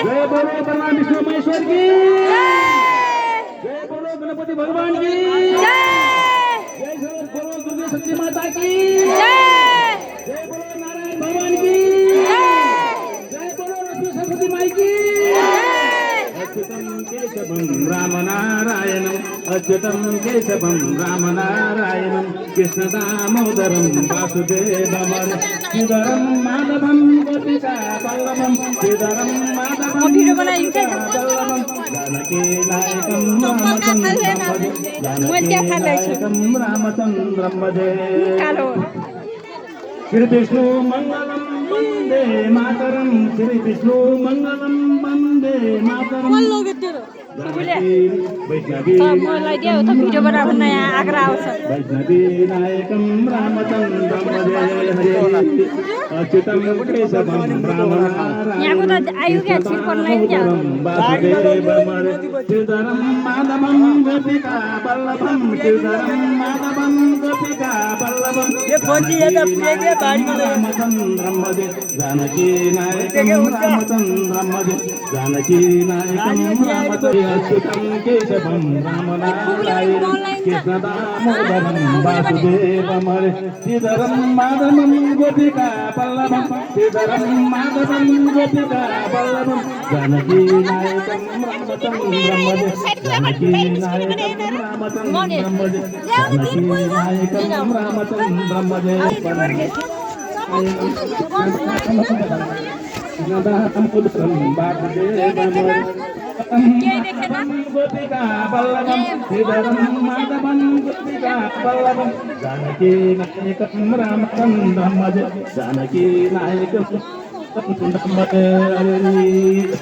जय बोलो भगवान विष्णु महेश्वर की जय बोलो गणपति भगवान की जय बोलो दुर्गा सती माता की जय बोलो नारायण भगवान की जय बोलो लक्ष्मी सरस्वती माई की अच्युतं केशवं रामनारायणम् अच्युतं केशवं रामनारायणं कृष्णदामोदरं वासुदेवमर श्रीधरं माधवं गोपिका वल्लभं श्रीधरं माधवं गोपिका वल्लभं जानकी नायकं रामचन्द्रं भजे श्री विष्णु मंगलम वंदे मातरम श्री विष्णु मंगलम वंदे मातरम वैष्णवी नायकम रामचन्द्रं भजे अच्युतं केशवं रामनारायणं श्रीधरं माधवं गोपिका वल्लभं श्रीधरं माधवं गोपिका वल्लभं रामचन्द्रं भजे जानकी नायकं रामचन्द्रं भजे जानकी नायकं रामचन्द्रं अच्युतं केशवं रामनारायणं कृष्णदामोदरं वासुदेवमर श्रीधरं माधवं गोपिका वल्लभं श्रीधरं माधवं गोपिका वल्लभं जानकी नायकं रामचन्द्रं भजे जानकी नायकं रामचन्द्रं भजे जानकी नायकं रामचन्द्रं भजे गोपिका वल्लभं श्रीधरं माधवं गोपिका वल्लभं जानकी नायकं रामचन्द्रं भजे जानकी नायकं रामचन्द्रं भजे।